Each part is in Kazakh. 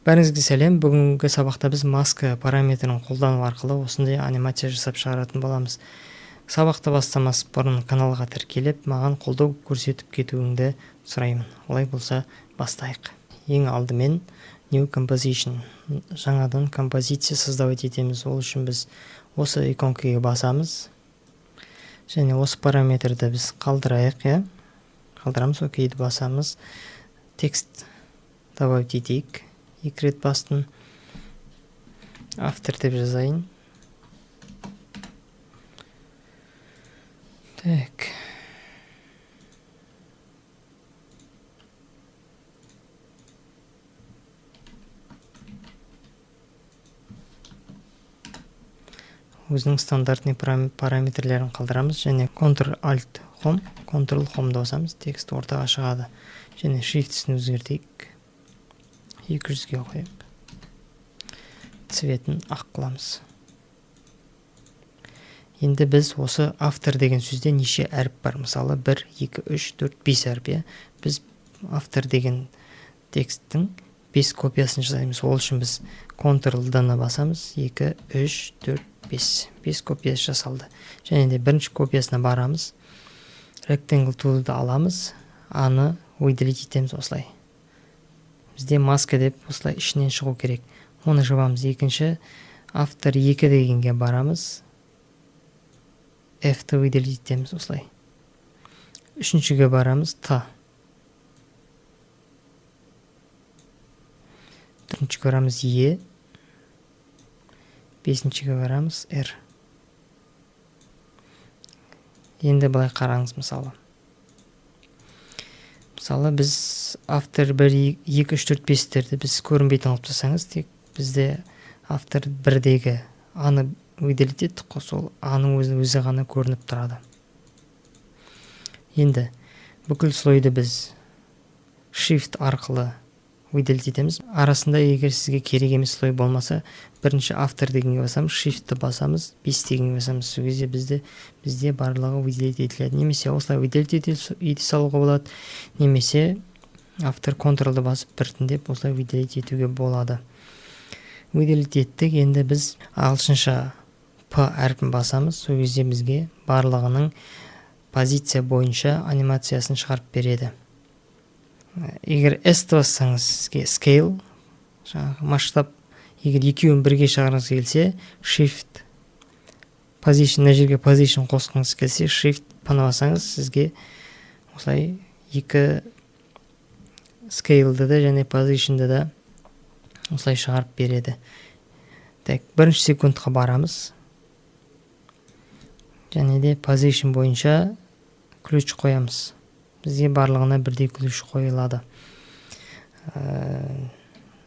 Бәріңізге сәлем. Бүгінгі сабақта біз маска параметрін қолдану арқылы осындай анимация жасап шығаратын боламыз. Сабақты бастамас бұрын каналға тіркеліп, маған қолдау көрсетіп кетуіңді сұраймын. Олай болса, бастайық. Ең алдымен New Composition, жаңадан композиция создавать етеміз. Ол үшін біз осы иконкаға басамыз. Және осы параметрді біз қалдырайық, қалдырамыз, окейді басамыз. Текст добавить етейік. Екі рет бастым. Автор деп жазайын. Так. Өзінің стандартный параметрлерін қалдырамыз. Және Ctrl-Alt-Home, Ctrl-Home басамыз. Текст ортаға шығады. Және шрифтісін өзгертейік. 200-ге қойып. Цветін ақ қыламыз. Енді біз осы автор деген сөзде неше әріп бар? Мысалы 1, 2, 3, 4, 5 әріп. Біз автор деген тексттің 5 копиясын жасаймыз. Ол үшін біз Ctrl-дан басамыз. 2, 3, 4, 5. 5 копиясы жасалды. Және де бірінші копиясына барамыз. Rectangle tool'ды аламыз. Аны выделить етеміз осылай. Бізде маска деп осылай ішінен шығу керек. Оны жабамыз. Екінші автор 2 дегенге барамыз. F-ті выделить етеміз осылай. Үшіншіге барамыз. T. Төртіншіге барамыз. E. Бесіншіге барамыз. R. Енді былай қараңыз мысалы. Мысалы біз автор 1, 2, 3, 4, 5-терді біз көрінбейтін алып тастасаңыз, тек бізде автор 1-дегі аны выделить еттік қой, сол аның өзі ғана көрініп тұрады. Енді бүкіл слойды біз Shift арқылы выделить етеміз. Арасында егер сізге керек емес слой болмаса, бірінші автор дегенге басамыз, Shift-ті басамыз, 5 дегенге басамыз. Сол кезде бізде барлығы выделить етіледі. Немесе осылай выделить ете салуға болады, немесе автор Ctrl-ды басып біртіндеп осылай выделить етуге болады. Выделить еттік. Енді біз ағылшынша P әрпін басамыз. Сол кезде бізге барлығының позиция бойынша анимациясын шығарып береді. Егер S-ті бассаңыз, сізге scale, масштаб, егер екеуін бірге шығарғыңыз келсе, Shift, position, жерге position қосқыңыз келсе, Shift пана бассаңыз, сізге осылай 2 scale'ді да және position'ды да осылай шығарып береді. Так, бірінші секундқа барамыз. Және де position бойынша ключ қоямыз. Бізге барлығына бірдей ключ қойылады.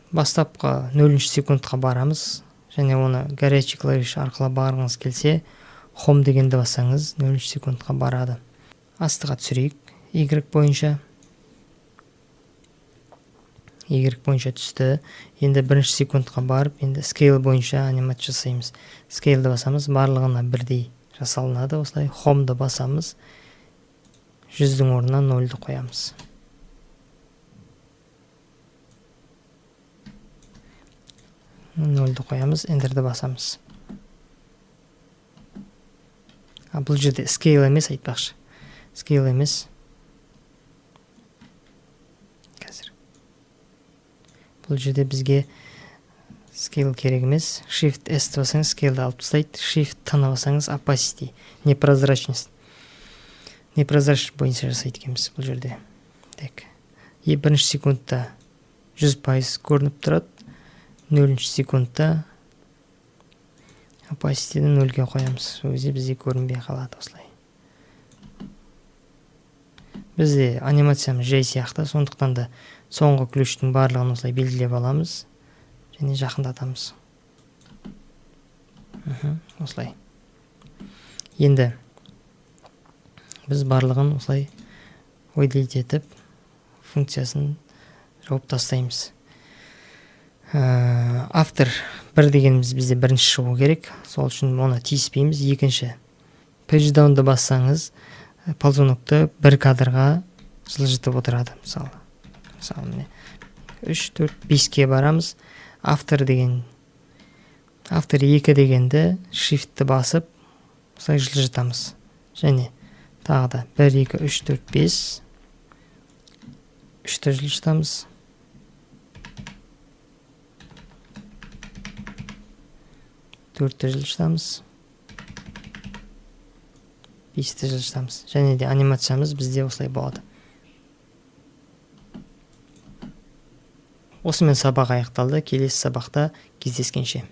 Бастапқы 0-ші секундқа барамыз. Және оны горячий клавиш арқылы барғыңыз келсе, Home дегенді бассаңыз 0-ші секундқа барады. Астыға түсірейік. Y бойынша. Y бойынша түсті. Енді 1-ші секундқа барып, енді Scale бойынша анимация жасаймыз. Scale'ді басамыз, барлығына бірдей жасалынады. Осылай Home'ды басамыз. 100-дің орнына 0-ді қоямыз. Нөлді қоямыз, Enter'ді басамыз. Бұл жерде scale емес айтпақшы. Scale емес. Қазір. Бұл жерде бізге scale керек емес. Shift S-ті басаңыз, scale'ді алып тастайды. Shift T-ны басаңыз, opacity, непрозрачность. Непрозрачность бойынша жасайды екенбіз бұл жерде. Так. 1-ші секундта 100% көрініп тұрады. 0-ші секундта opacity-ді 0-ге қоямыз. Өзі бізде көрінбей қалады осылай. Бізде анимациямыз жай сияқты, сондықтан да соңғы ключтің барлығын осылай белгілеп аламыз және жақындатамыз. Осылай. Енді біз барлығын осылай выделить етіп, функциясын жауып тастаймыз. Автор 1 дегеніміз бізде бірінші шығу керек. Сол үшін оны тиіспейміз. Екінші, page down'ды бассаңыз, ползунокты бір кадрға жылжытып отырады. Мысалы, 3, 4, 5ке барамыз. Автор 2 дегенде shift'ті басып, осылай жылжытамыз. Және тағы да 1, 2, 3, 4, 5. 3-ті жылжытамыз. 4-ті жылжытамыз. 5-ті жылжытамыз. Және де анимациямыз бізде осылай болады. Осымен сабақ аяқталды. Келесі сабақта кездескенше.